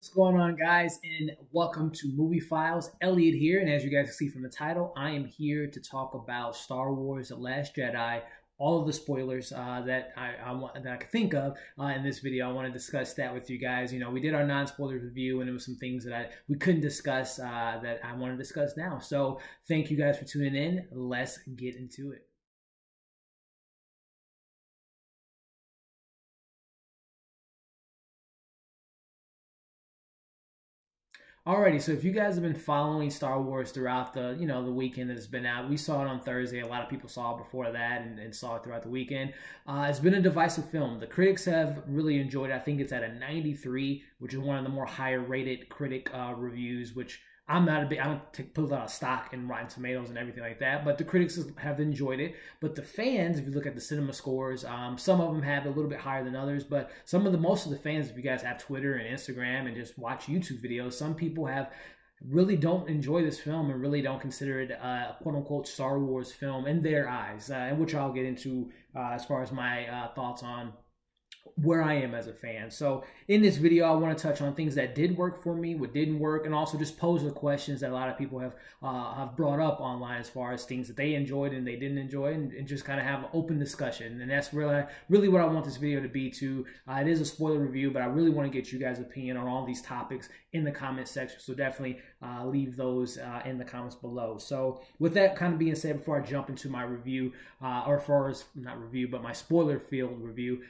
What's going on, guys, and welcome to Movie Files. Elliott here, and as you guys can see from the title, I am here to talk about Star Wars: The Last Jedi. All of the spoilers that I could think of in this video. I want to discuss that with you guys. You know, we did our non-spoiler review, and there was some things that we couldn't discuss that I want to discuss now. So thank you guys for tuning in. Let's get into it. Alrighty, so if you guys have been following Star Wars throughout the weekend that it's been out, we saw it on Thursday. A lot of people saw it before that and saw it throughout the weekend. It's been a divisive film. The critics have really enjoyed it. I think it's at a 93, which is one of the more higher rated critic reviews, which I'm not a big, I don't put a lot of stock in Rotten Tomatoes and everything like that, but the critics have enjoyed it. But the fans, if you look at the cinema scores, some of them have a little bit higher than others, but most of the fans, if you guys have Twitter and Instagram and just watch YouTube videos, some people really don't enjoy this film and really don't consider it a quote-unquote Star Wars film in their eyes, and which I'll get into as far as my thoughts on where I am as a fan. So in this video, I want to touch on things that did work for me, what didn't work, and also just pose the questions that a lot of people have brought up online as far as things that they enjoyed and they didn't enjoy, and just kind of have an open discussion. And that's really what I want this video to be to. It is a spoiler review, but I really want to get you guys' opinion on all these topics in the comment section. So definitely leave those in the comments below. So with that kind of being said, before I jump into my review, or as far as not review, but my spoiler field review,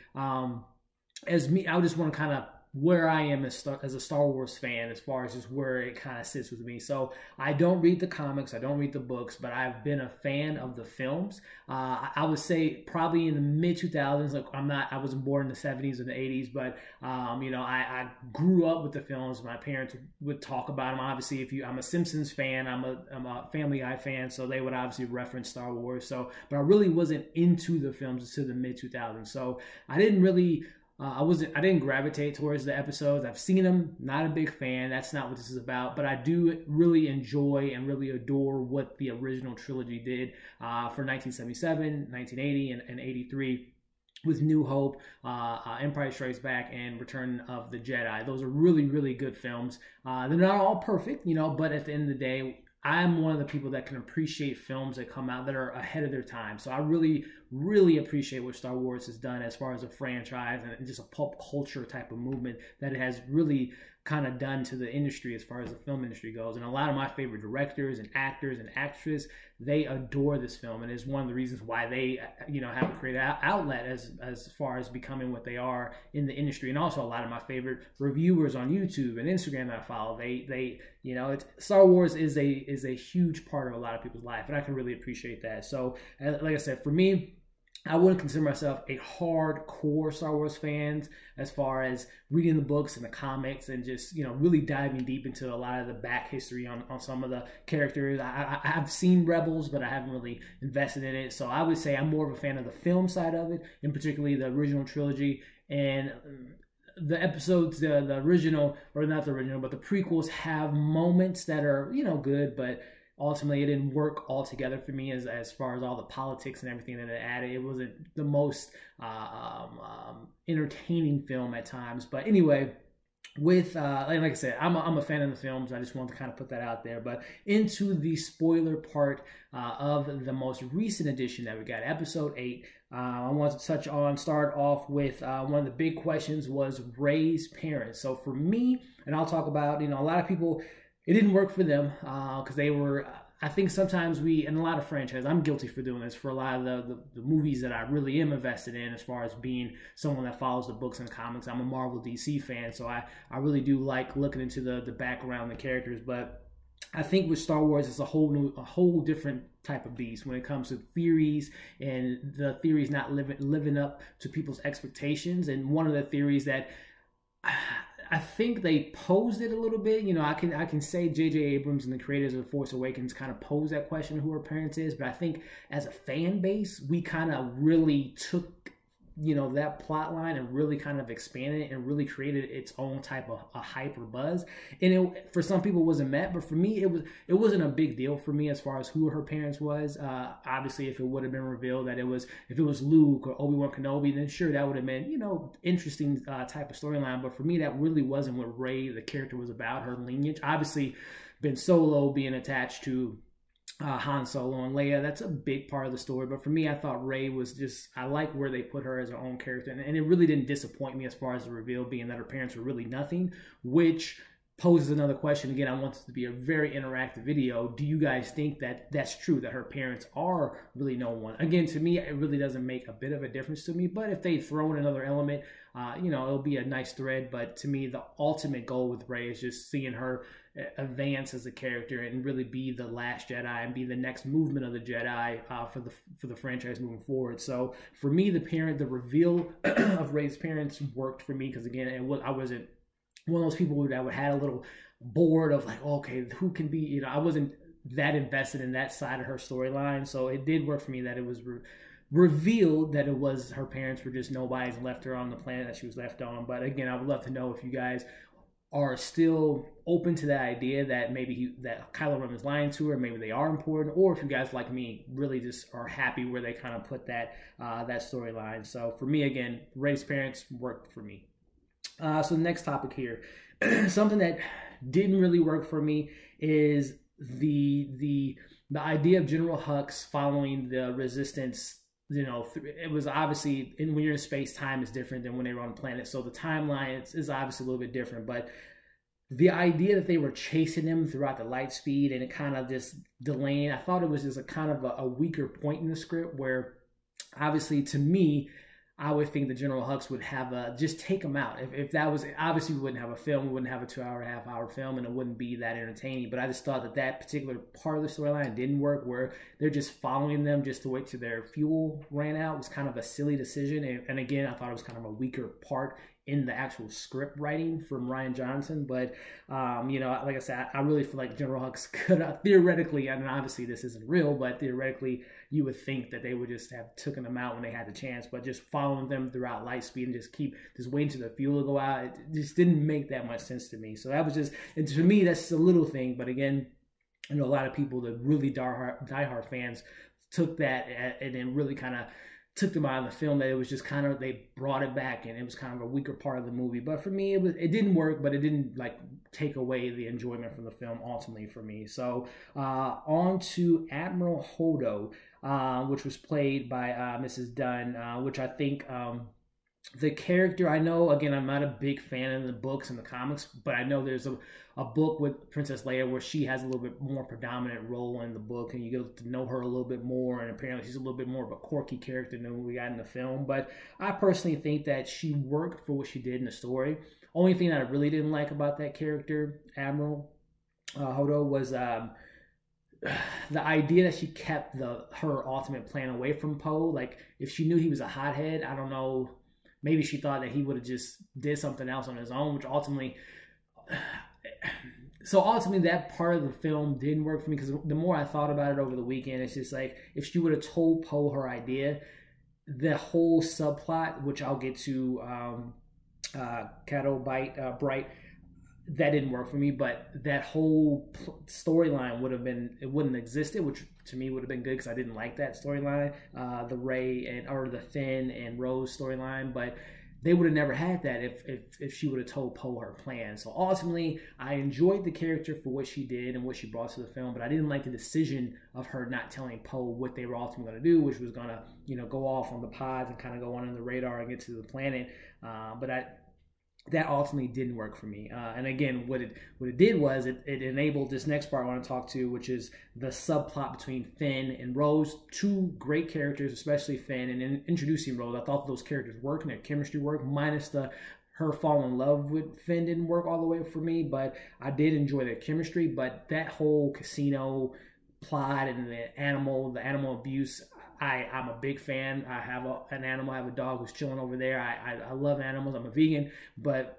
as me, I just want to kind of where I am as a Star Wars fan, as far as just where it kind of sits with me. So I don't read the comics, I don't read the books, but I've been a fan of the films. I would say probably in the mid 2000s. Like I wasn't born in the 70s or the 80s, but I grew up with the films. My parents would talk about them. Obviously, I'm a Simpsons fan, I'm a Family Guy fan, so they would obviously reference Star Wars. So, but I really wasn't into the films until the mid 2000s. So I didn't really. I didn't gravitate towards the episodes. I've seen them, not a big fan. That's not what this is about. But I do really enjoy and really adore what the original trilogy did for 1977, 1980, and 83. With New Hope, Empire Strikes Back, and Return of the Jedi. Those are really, really good films. They're not all perfect, but at the end of the day, I'm one of the people that can appreciate films that come out that are ahead of their time. So I really, really appreciate what Star Wars has done as far as a franchise and just a pop culture type of movement that it has really kind of done to the industry as far as the film industry goes. And a lot of my favorite directors and actors and actresses, they adore this film, and it's one of the reasons why they have a creative outlet as far as becoming what they are in the industry. And also a lot of my favorite reviewers on YouTube and Instagram that I follow, Star Wars is a huge part of a lot of people's life, and I can really appreciate that. So like I said, for me, I wouldn't consider myself a hardcore Star Wars fan as far as reading the books and the comics and just, really diving deep into a lot of the back history on some of the characters. I've seen Rebels, but I haven't really invested in it. So I would say I'm more of a fan of the film side of it, and particularly the original trilogy. And the episodes, the original, or not the original, but the prequels have moments that are, good, but ultimately it didn't work altogether for me as far as all the politics and everything that it added. It wasn't the most entertaining film at times. But anyway, with like I said, I'm a fan of the films. I just wanted to kind of put that out there. But into the spoiler part of the most recent edition that we got, episode 8. I want to start off with one of the big questions was Reys Parents. So for me, and I'll talk about, a lot of people, it didn't work for them because they were, I think sometimes in a lot of franchises, I'm guilty for doing this, for a lot of the movies that I really am invested in as far as being someone that follows the books and comics. I'm a Marvel DC fan, so I really do like looking into the background, the characters. But I think with Star Wars, it's a whole different type of beast when it comes to theories, and the theories not living up to people's expectations. And one of the theories that I think they posed it a little bit. I can say J.J. Abrams and the creators of The Force Awakens kind of posed that question, who her parents is. But I think as a fan base, we kind of really took you know, that plot line and really kind of expanded it and really created its own type of a hype or buzz. And it, for some people, wasn't met, but for me, it wasn't a big deal for me as far as who her parents was. Obviously, if it would have been revealed that if it was Luke or Obi-Wan Kenobi, then sure, that would have been, you know, interesting type of storyline. But for me, that really wasn't what Rey, the character, was about. Her lineage, obviously, Ben Solo being attached to Han Solo and Leia, that's a big part of the story. But for me, I thought Rey was just, I like where they put her as her own character. And it really didn't disappoint me as far as the reveal being that her parents were really nothing, which poses another question. Again, I want this to be a very interactive video. Do you guys think that that's true, that her parents are really no one? Again, to me, it really doesn't make a bit of a difference to me. But if they throw in another element, you know, it'll be a nice thread. But to me, the ultimate goal with Rey is just seeing her advance as a character and really be the Last Jedi and be the next movement of the Jedi for the franchise moving forward. So for me, the reveal of Rey's parents worked for me because, again, I wasn't one of those people that had a little bored of like, okay, who can be, you know, I wasn't that invested in that side of her storyline. So it did work for me that it was revealed that it was her parents were just nobodies and left her on the planet that she was left on. But again, I would love to know if you guys are still open to that idea that maybe that Kylo Ren is lying to her, maybe they are important, or if you guys like me really just are happy where they kind of put that that storyline. So for me, again, Rey's parents worked for me. So the next topic here, something that didn't really work for me is the idea of General Hux following the Resistance. You know, it was obviously, when you're in space, time is different than when they were on the planet. So the timeline is obviously a little bit different. But the idea that they were chasing him throughout the light speed and it kind of just delaying, I thought it was just a kind of a weaker point in the script where, obviously, to me, I would think the General Hux would have just take him out. If that was, obviously we wouldn't have a film, we wouldn't have a 2.5 hour film, and it wouldn't be that entertaining. But I just thought that particular part of the storyline didn't work, where they're just following them just to wait till their fuel ran out. It was kind of a silly decision. And again, I thought it was kind of a weaker part in the actual script writing from Rian Johnson. But, you know, like I said, I really feel like General Hux could theoretically, I mean, obviously this isn't real, but theoretically, you would think that they would just have taken them out when they had the chance. But just following them throughout light speed and just waiting till the fuel to go out, it just didn't make that much sense to me. So that was just, and to me, that's a little thing. But again, I know a lot of people, the really diehard fans, took that and then really kind of took them out of the film, that it was just kind of, they brought it back and it was kind of a weaker part of the movie. But for me, it didn't work, but it didn't like take away the enjoyment from the film ultimately for me. So on to Admiral Hodo, which was played by Mrs. Dunn, which I think the character, I know, again, I'm not a big fan of the books and the comics, but I know there's a book with Princess Leia where she has a little bit more predominant role in the book, and you get to know her a little bit more, and apparently she's a little bit more of a quirky character than what we got in the film. But I personally think that she worked for what she did in the story. Only thing that I really didn't like about that character, Admiral Hodo, was the idea that she kept her ultimate plan away from Poe. Like, if she knew he was a hothead, I don't know, maybe she thought that he would have just did something else on his own, which ultimately... So ultimately, that part of the film didn't work for me, because the more I thought about it over the weekend, it's just like, if she would have told Poe her idea, the whole subplot, which I'll get to, Bright, that didn't work for me. But that whole storyline wouldn't have existed, which to me would have been good, because I didn't like that storyline, the Rey or the Finn and Rose storyline. But they would have never had that if she would have told Poe her plan. So ultimately, I enjoyed the character for what she did and what she brought to the film, but I didn't like the decision of her not telling Poe what they were ultimately going to do, which was going to, you know, go off on the pods and kind of go under the radar and get to the planet. But that ultimately didn't work for me. And again, what it did was it enabled this next part I want to talk to, which is the subplot between Finn and Rose. Two great characters, especially Finn, and in introducing Rose, I thought those characters worked and their chemistry worked, minus her falling in love with Finn didn't work all the way for me, but I did enjoy their chemistry. But that whole casino plot and the animal abuse, I'm a big fan. I have an animal. I have a dog who's chilling over there. I love animals. I'm a vegan, but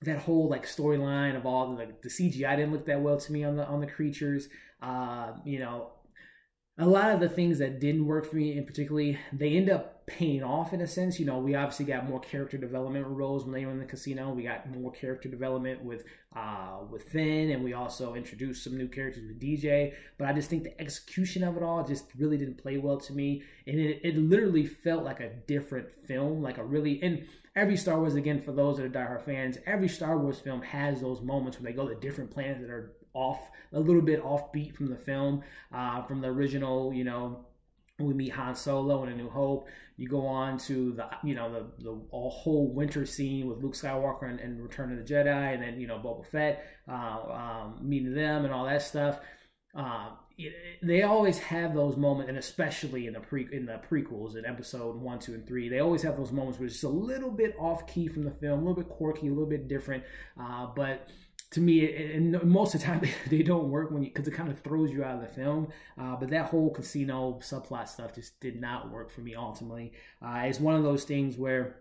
that whole like storyline of all the CGI didn't look that well to me on the creatures. You know, a lot of the things that didn't work for me, in particularly, they end up paying off in a sense. You know, we obviously got more character development with Rose when they were in the casino. We got more character development with Finn, and we also introduced some new characters with DJ. But I just think the execution of it all just really didn't play well to me, and it literally felt like a different film, like a really, and every Star Wars, again, for those that are diehard fans, every Star Wars film has those moments where they go to different planets that are off, a little bit offbeat from the film, from the original, you know, we meet Han Solo in A New Hope. You go on to the, you know, the whole winter scene with Luke Skywalker and Return of the Jedi, and then, you know, Boba Fett, meeting them and all that stuff. They always have those moments, and especially in the prequels in episode 1, 2, and 3, they always have those moments where it's just a little bit off key from the film, a little bit quirky, a little bit different, but to me, and most of the time they don't work because it kind of throws you out of the film. But that whole casino subplot stuff just did not work for me ultimately. It's one of those things where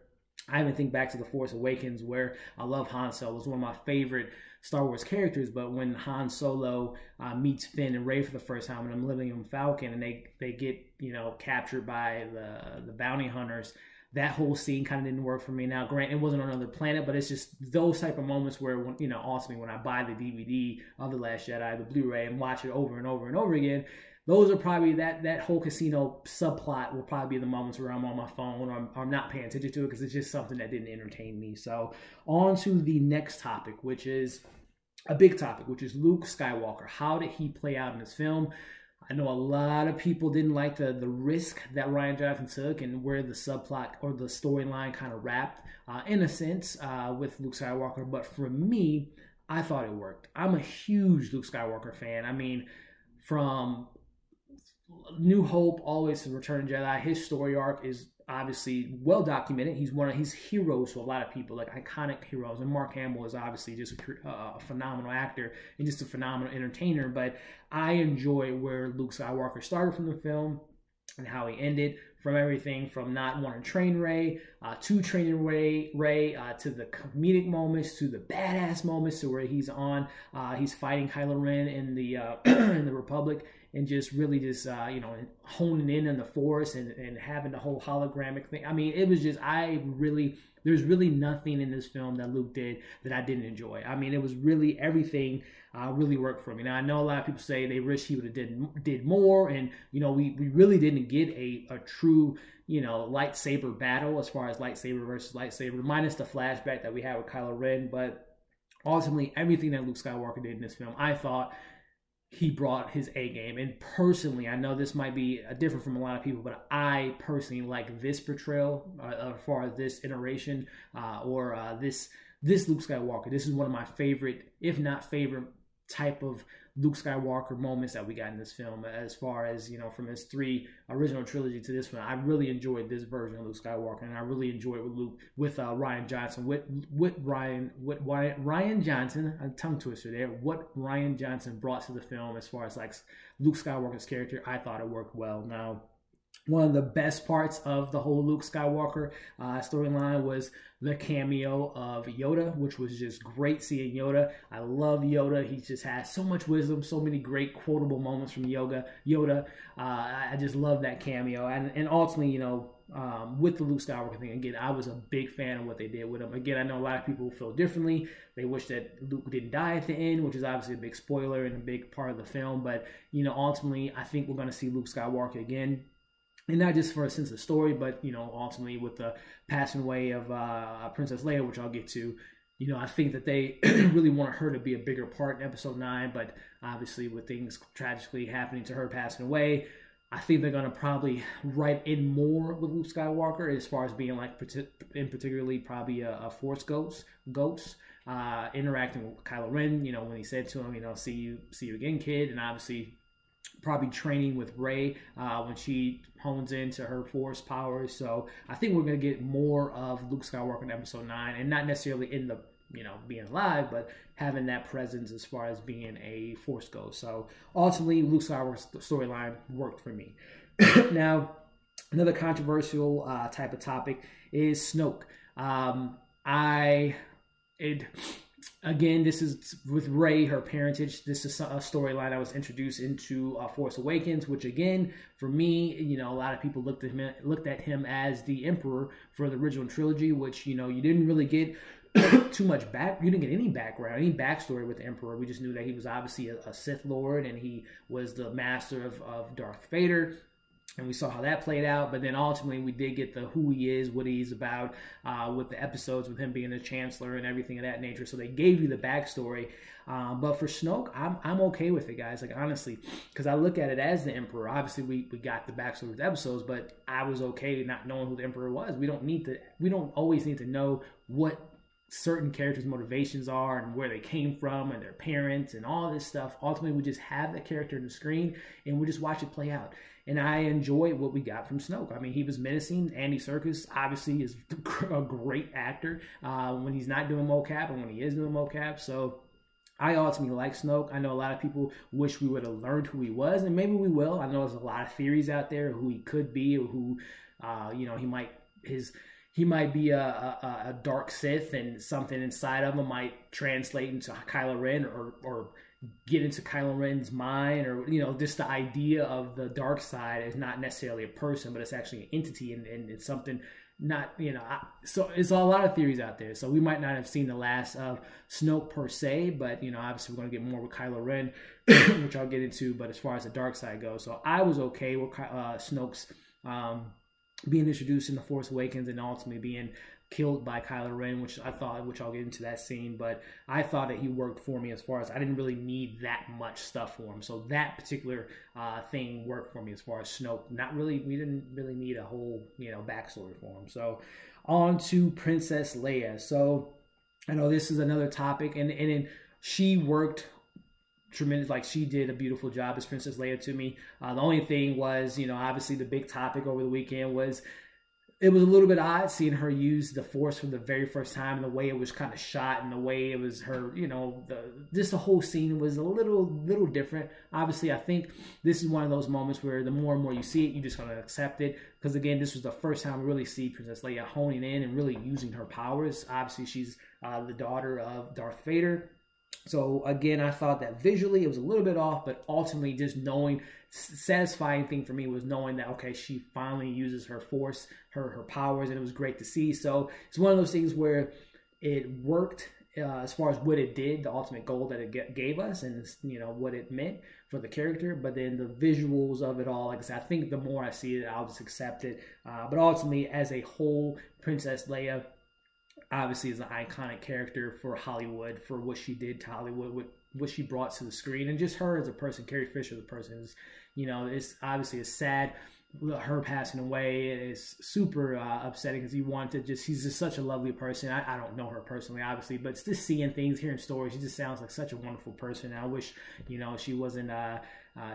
I even think back to The Force Awakens, where I love Han Solo. It's one of my favorite Star Wars characters, but when Han Solo meets Finn and Rey for the first time, and I'm living in Falcon, and they get, you know, captured by the bounty hunters, that whole scene kind of didn't work for me. Now, granted, it wasn't on another planet, but it's just those type of moments where, when, you know, ultimately when I buy the DVD of The Last Jedi, the Blu-ray, and watch it over and over and over again, those are probably, that whole casino subplot will probably be the moments where I'm on my phone or I'm not paying attention to it, because it's just something that didn't entertain me. So on to the next topic, which is a big topic, which is Luke Skywalker. How did he play out in this film? I know a lot of people didn't like the risk that Rian Johnson took and where the subplot or the storyline kind of wrapped, in a sense, with Luke Skywalker. But for me, I thought it worked. I'm a huge Luke Skywalker fan. I mean, from New Hope always to Return of the Jedi, his story arc is obviously well documented. He's heroes to a lot of people, like iconic heroes. And Mark Hamill is obviously just a phenomenal actor and just a phenomenal entertainer. But I enjoy where Luke Skywalker started from the film and how he ended, from everything from not wanting to train Rey, to training Rey, to the comedic moments, to the badass moments, to where he's fighting Kylo Ren in the in the Republic, and just really just you know, honing in on the Force and having the whole hologramic thing. I mean, it was just, there's really nothing in this film that Luke did that I didn't enjoy. I mean, it was really everything really worked for me. Now, I know a lot of people say they wish he would have did more, and, you know, we really didn't get a true, you know, lightsaber battle as far as lightsaber versus lightsaber, minus the flashback that we had with Kylo Ren. But ultimately, everything that Luke Skywalker did in this film, I thought he brought his A game. And personally, I know this might be different from a lot of people, but I personally like this portrayal as far as this iteration or this Luke Skywalker. This is one of my favorite, if not favorite, type of Luke Skywalker moments that we got in this film. As far as, you know, from his 3 original trilogy to this one, I really enjoyed this version of Luke Skywalker, and I really enjoyed with Rian Johnson, Rian Johnson, a tongue twister there. What Rian Johnson brought to the film as far as like Luke Skywalker's character, I thought it worked well. Now, one of the best parts of the whole Luke Skywalker storyline was the cameo of Yoda, which was just great seeing Yoda. I love Yoda. He just has so much wisdom, so many great quotable moments from Yoda. I just love that cameo. And ultimately, you know, with the Luke Skywalker thing, again, I was a big fan of what they did with him. Again, I know a lot of people feel differently. They wish that Luke didn't die at the end, which is obviously a big spoiler and a big part of the film. But, you know, ultimately, I think we're going to see Luke Skywalker again. And not just for a sense of story, but, you know, ultimately with the passing away of Princess Leia, which I'll get to, you know, I think that they really want her to be a bigger part in Episode 9. But obviously with things tragically happening to her passing away, I think they're going to probably write in more with Luke Skywalker as far as being like, in particularly probably a Force ghost, interacting with Kylo Ren, you know, when he said to him, you know, see you again, kid. And obviously probably training with Rey when she hones into her Force powers. So I think we're going to get more of Luke Skywalker in Episode 9, and not necessarily in the, you know, being alive, but having that presence as far as being a Force ghost. So ultimately, Luke Skywalker's storyline worked for me. Now, another controversial type of topic is Snoke. Again, this is with Rey, her parentage. This is a storyline I was introduced into Force Awakens, which again, for me, you know, a lot of people looked at him as the Emperor for the original trilogy, which, you know, you didn't really get too much back. You didn't get any background, any backstory with the Emperor. We just knew that he was obviously a Sith Lord, and he was the master of Darth Vader. And we saw how that played out, but then ultimately we did get the who he is, what he's about, with the episodes with him being the Chancellor and everything of that nature. So they gave you the backstory. But for Snoke, I'm okay with it, guys. Like, honestly, because I look at it as the Emperor. Obviously, we got the backstory with the episodes, but I was okay not knowing who the Emperor was. We don't always need to know what certain characters' motivations are and where they came from and their parents and all this stuff. Ultimately, we just have the character on the screen and we just watch it play out. And I enjoy what we got from Snoke. I mean, he was menacing. Andy Serkis obviously is a great actor when he's not doing mocap and when he is doing mocap. So I ultimately like Snoke. I know a lot of people wish we would have learned who he was, and maybe we will. I know there's a lot of theories out there who he could be, or who, you know, he might be a dark Sith, and something inside of him might translate into Kylo Ren, or get into Kylo Ren's mind, or, you know, just the idea of the dark side is not necessarily a person, but it's actually an entity, and it's something not, you know, so it's a lot of theories out there. So we might not have seen the last of Snoke per se, but, you know, obviously we're going to get more with Kylo Ren, which I'll get into, but as far as the dark side goes, so I was okay with Snoke's being introduced in The Force Awakens and ultimately being killed by Kylo Ren, which I'll get into that scene, but I thought that he worked for me as far as I didn't really need that much stuff for him. So that particular thing worked for me as far as Snoke. We didn't really need a whole, you know, backstory for him. So on to Princess Leia. So I know this is another topic, and she worked tremendous. Like, she did a beautiful job as Princess Leia to me. The only thing was, you know, obviously the big topic over the weekend was, it was a little bit odd seeing her use the Force for the very first time, and the way it was kind of shot, and the way it was her, you know, the whole scene was a little different. Obviously, I think this is one of those moments where the more and more you see it, you just kind of accept it. Because again, this was the first time we really see Princess Leia honing in and really using her powers. Obviously, she's the daughter of Darth Vader. So again, I thought that visually it was a little bit off, but ultimately just knowing, satisfying thing for me was knowing that, okay, she finally uses her Force, her powers, and it was great to see. So it's one of those things where it worked as far as what it did, the ultimate goal that it gave us, and, you know, what it meant for the character. But then the visuals of it all, like I said, I think the more I see it, I'll just accept it. But ultimately, as a whole, Princess Leia obviously is an iconic character for Hollywood, for what she did to Hollywood, what she brought to the screen, and just her as a person. Carrie Fisher, the person, is, you know, it's obviously it's sad, her passing away. Is super upsetting, because she's just such a lovely person. I don't know her personally, obviously, but just seeing things, hearing stories, she just sounds like such a wonderful person. And I wish, you know, she wasn't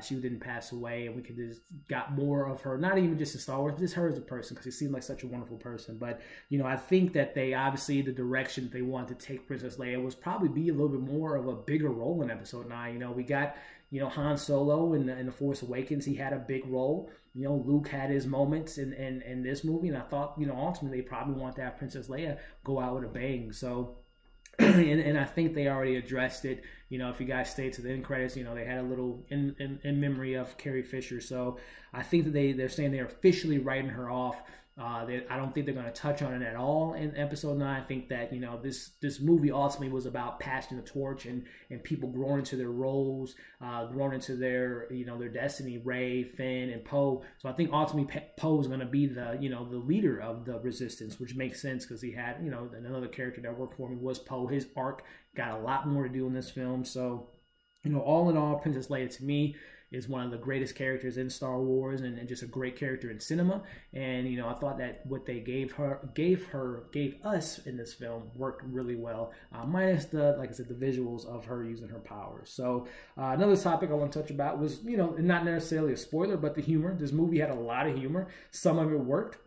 she didn't pass away, and we could just got more of her, not even just in Star Wars, just her as a person, because she seemed like such a wonderful person. But, you know, I think that they obviously, the direction they wanted to take Princess Leia was probably be a little bit more of a bigger role in Episode 9. You know, we got, you know, Han Solo in the Force Awakens. He had a big role. You know, Luke had his moments in this movie, and I thought, you know, ultimately they probably want to have Princess Leia go out with a bang. So, and I think they already addressed it. You know, if you guys stay to the end credits, you know, they had a little in memory of Carrie Fisher. So I think that they're saying they're officially writing her off. I don't think they're going to touch on it at all in Episode 9. I think that, you know, this movie ultimately was about passing the torch and people growing into their roles, growing into their, you know, their destiny. Rey, Finn, and Poe. So I think ultimately Poe is going to be the, you know, the leader of the Resistance, which makes sense, because he had, you know, another character that worked for him was Poe. His arc got a lot more to do in this film. So, you know, all in all, Princess Leia to me is one of the greatest characters in Star Wars, and just a great character in cinema. And, you know, I thought that what they gave us in this film worked really well, minus like I said, the visuals of her using her powers. So another topic I want to touch about was, you know, not necessarily a spoiler, but the humor. This movie had a lot of humor. Some of it worked.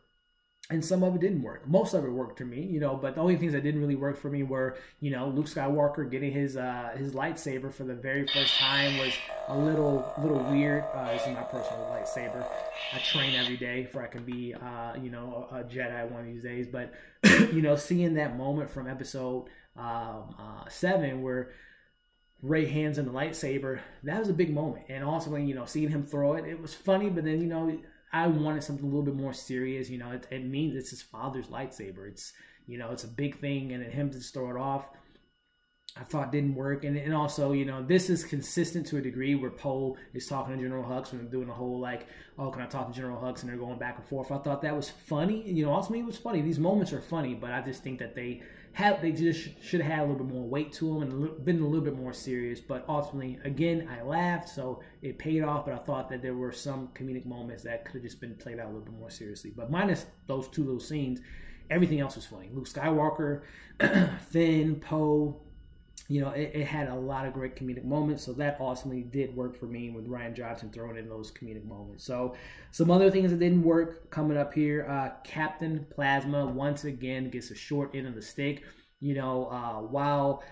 and some of it didn't work. Most of it worked for me, you know, but the only things that didn't really work for me were, you know, Luke Skywalker getting his lightsaber for the very first time was a little weird. This is my personal lightsaber. I train every day for I can be, you know, a Jedi one of these days. But, you know, seeing that moment from episode 7 where Rey hands him the lightsaber, that was a big moment. And also, you know, seeing him throw it, it was funny, but then, you know, I wanted something a little bit more serious. You know, it means it's his father's lightsaber. It's, you know, it's a big thing, and then him to just throw it off, I thought didn't work. And also, you know, this is consistent to a degree where Poe is talking to General Hux when they're doing the whole like, oh, can I talk to General Hux? And they're going back and forth. I thought that was funny. You know, ultimately it was funny. These moments are funny, but I just think that they just should have had a little bit more weight to them and been a little bit more serious. But ultimately, again, I laughed, so it paid off. But I thought that there were some comedic moments that could have just been played out a little bit more seriously. But minus those two little scenes, everything else was funny. Luke Skywalker, Finn, Poe. You know, it had a lot of great comedic moments, so that ultimately did work for me with Rian Johnson throwing in those comedic moments. So some other things that didn't work coming up here. Captain Phasma once again gets a short end of the stick. You know, while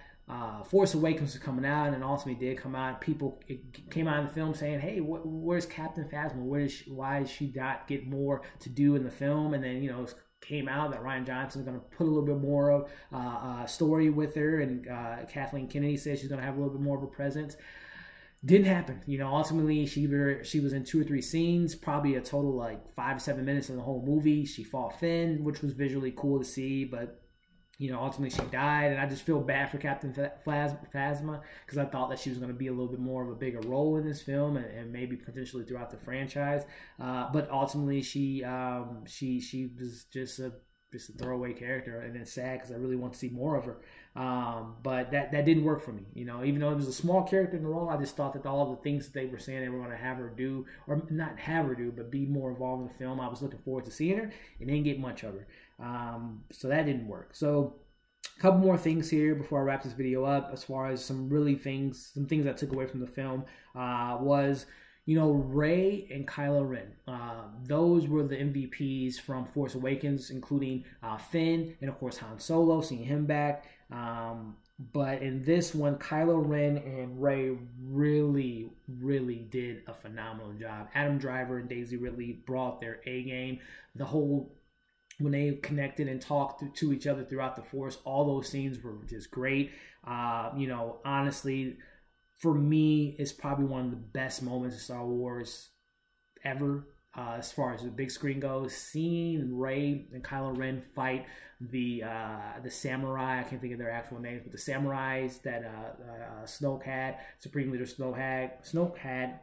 Force Awakens was coming out and ultimately did come out, it came out in the film saying, hey, where's Captain Phasma? Why does she not get more to do in the film? And then, you know, came out that Rian Johnson is going to put a little bit more of story with her, and Kathleen Kennedy says she's going to have a little bit more of a presence. Didn't happen. You know, ultimately she was in 2 or 3 scenes, probably a total like 5 to 7 minutes in the whole movie. She fought Finn, which was visually cool to see, but you know, ultimately she died, and I just feel bad for Captain Phasma because I thought that she was going to be a little bit more of a bigger role in this film and maybe potentially throughout the franchise. But ultimately, she was just a throwaway character, and it's sad because I really want to see more of her. But that didn't work for me. You know, even though it was a small character in the role, I just thought that all the things that they were saying they were going to have her do, or not have her do, but be more involved in the film, I was looking forward to seeing her, and didn't get much of her. So that didn't work. So a couple more things here before I wrap this video up, as far as some things I took away from the film, was, you know, Rey and Kylo Ren. Those were the MVPs from Force Awakens, including Finn and, of course, Han Solo, seeing him back. But in this one, Kylo Ren and Rey really, really did a phenomenal job. Adam Driver and Daisy Ridley brought their A game. When they connected and talked to each other throughout the Force, all those scenes were just great. You know, honestly, for me, it's probably one of the best moments of Star Wars ever, as far as the big screen goes. Seeing Rey and Kylo Ren fight the samurai, I can't think of their actual names, but the samurais that Snoke had, Supreme Leader Snoke had.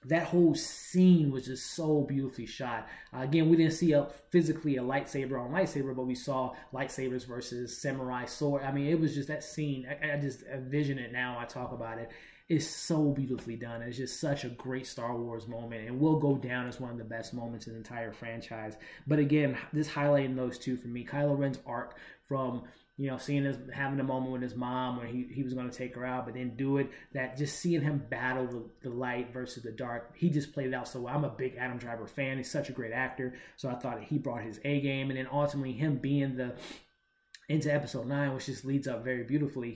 That whole scene was just so beautifully shot. Again, we didn't see physically a lightsaber on lightsaber, but we saw lightsabers versus samurai sword. I mean, it was just that scene. I just envision it now. I talk about it. It's so beautifully done. It's just such a great Star Wars moment, and will go down as one of the best moments in the entire franchise. But again, just highlighting those two for me. Kylo Ren's arc from, you know, having a moment with his mom where he was going to take her out, but didn't do it. That just seeing him battle the light versus the dark, he just played it out so well. I'm a big Adam Driver fan. He's such a great actor, so I thought he brought his A game, and then ultimately him being into episode 9, which just leads up very beautifully.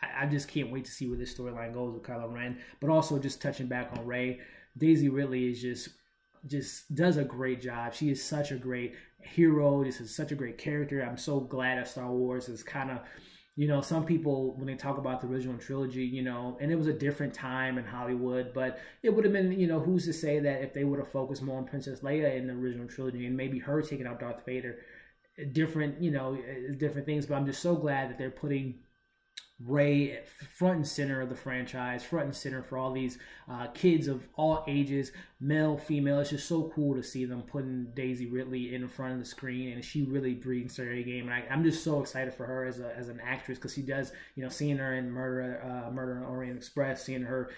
I just can't wait to see where this storyline goes with Kylo Ren. But also just touching back on Rey, Daisy Ridley is just does a great job. She is such a great hero. This is such a great character. I'm so glad that Star Wars is kind of, you know, some people, when they talk about the original trilogy, you know, and it was a different time in Hollywood, but it would have been, you know, who's to say that if they would have focused more on Princess Leia in the original trilogy and maybe her taking out Darth Vader, different things. But I'm just so glad that they're putting Rey front and center of the franchise, front and center for all these kids of all ages, male, female. It's just so cool to see them putting Daisy Ridley in front of the screen, and she really brings her A game. And I'm just so excited for her as an actress, because she does, you know, seeing her in Murder on Orient Express, seeing her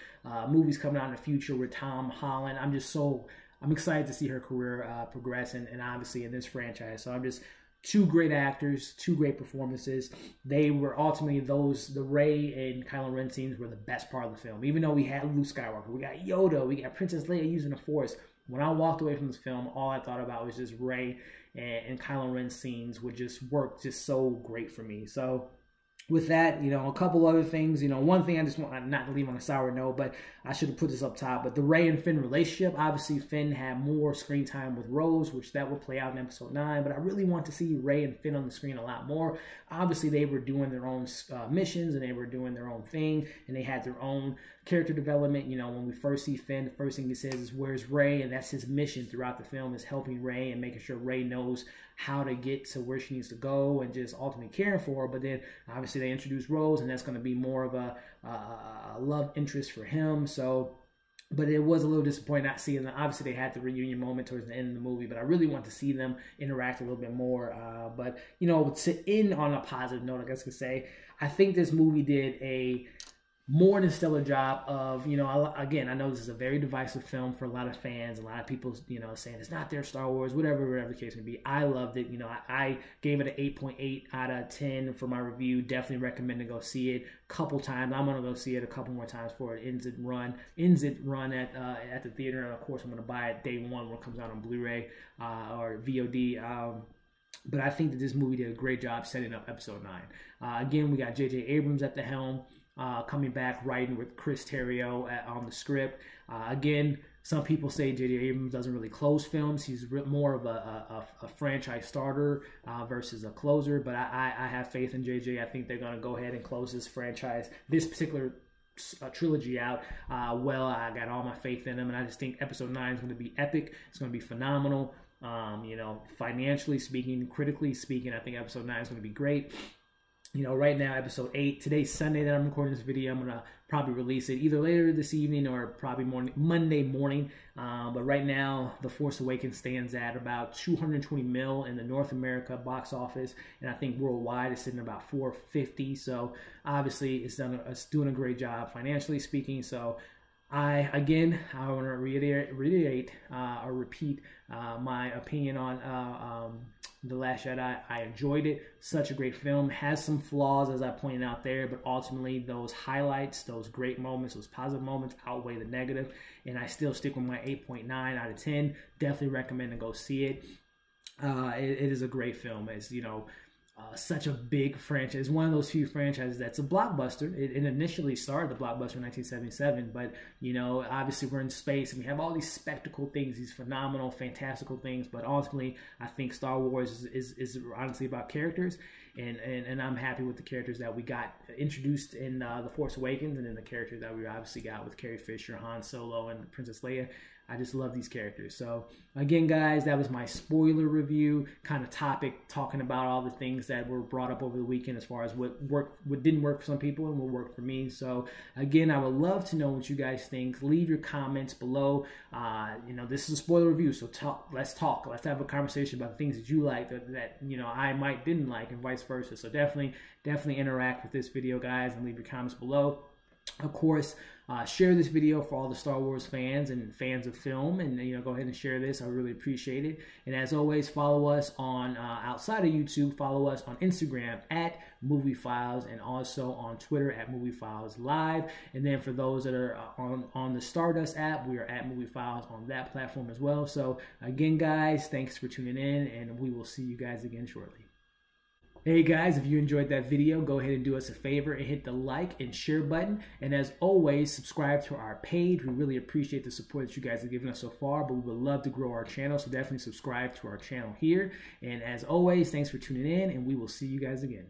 movies coming out in the future with Tom Holland. I'm excited to see her career progress, and obviously in this franchise. So I'm just two great actors, two great performances. They were ultimately the Rey and Kylo Ren scenes were the best part of the film. Even though we had Luke Skywalker, we got Yoda, we got Princess Leia using the Force. When I walked away from this film, all I thought about was just Rey and Kylo Ren scenes would just work just so great for me. So with that, you know, a couple other things, you know, one thing I just want not to leave on a sour note, but I should have put this up top, but the Rey and Finn relationship, obviously Finn had more screen time with Rose, which that will play out in episode 9, but I really want to see Rey and Finn on the screen a lot more. Obviously they were doing their own missions and they were doing their own thing and they had their own character development. You know, when we first see Finn, the first thing he says is, "Where's Rey?" And that's his mission throughout the film, is helping Rey and making sure Rey knows how to get to where she needs to go and just ultimately caring for her. But then obviously they introduce Rose and that's going to be more of a love interest for him. So, but it was a little disappointing not seeing them. Obviously they had the reunion moment towards the end of the movie, but I really want to see them interact a little bit more. But, you know, to end on a positive note, I guess I could say, I think this movie did a more than stellar job of, you know, again, I know this is a very divisive film for a lot of fans. A lot of people, you know, saying it's not their Star Wars, whatever the case may be. I loved it. You know, I gave it an 8.8 out of 10 for my review. Definitely recommend to go see it a couple times. I'm going to go see it a couple more times before it ends its run at the theater. And of course, I'm going to buy it day one when it comes out on Blu-ray or VOD. But I think that this movie did a great job setting up episode 9. Again, we got J.J. Abrams at the helm. Coming back, writing with Chris Terrio on the script. Again, some people say J.J. Abrams doesn't really close films. He's more of a franchise starter versus a closer. But I have faith in J.J. I think they're going to go ahead and close this franchise, this particular trilogy out well. I got all my faith in them, and I just think episode 9 is going to be epic. It's going to be phenomenal. You know, financially speaking, critically speaking, I think episode 9 is going to be great. You know, right now, episode 8, today's Sunday that I'm recording this video. I'm going to probably release it either later this evening or probably Monday morning. But right now, The Force Awakens stands at about 220 mil in the North America box office. And I think worldwide it's sitting about 450. So obviously it's doing a great job financially speaking. So I want to reiterate or repeat my opinion on The Last Jedi. I enjoyed it. Such a great film. Has some flaws, as I pointed out there, but ultimately those highlights, those great moments, those positive moments outweigh the negative. And I still stick with my 8.9 out of 10. Definitely recommend to go see it. It is a great film. It's, you know, such a big franchise. It's one of those few franchises that's a blockbuster. It initially started the blockbuster in 1977, but, you know, obviously we're in space and we have all these spectacle things, these phenomenal, fantastical things, but ultimately I think Star Wars is honestly about characters, and I'm happy with the characters that we got introduced in The Force Awakens, and then the characters that we obviously got with Carrie Fisher, Han Solo, and Princess Leia. I just love these characters. So again, guys, that was my spoiler review kind of topic, talking about all the things that were brought up over the weekend as far as what didn't work for some people and what worked for me. So again, I would love to know what you guys think. Leave your comments below. You know, this is a spoiler review, so let's talk. Let's have a conversation about the things that you like that you know I didn't like, and vice versa. So definitely interact with this video, guys, and leave your comments below. Of course, share this video for all the Star Wars fans and fans of film, and you know, go ahead and share this. I really appreciate it. And as always, follow us on outside of YouTube. Follow us on Instagram at Movie Files, and also on Twitter at Movie Files Live. And then for those that are on the Stardust app, we are at Movie Files on that platform as well. So again, guys, thanks for tuning in, and we will see you guys again shortly. Hey guys, if you enjoyed that video, go ahead and do us a favor and hit the like and share button. And as always, subscribe to our page. We really appreciate the support that you guys have given us so far, but we would love to grow our channel, so definitely subscribe to our channel here. And as always, thanks for tuning in, and we will see you guys again.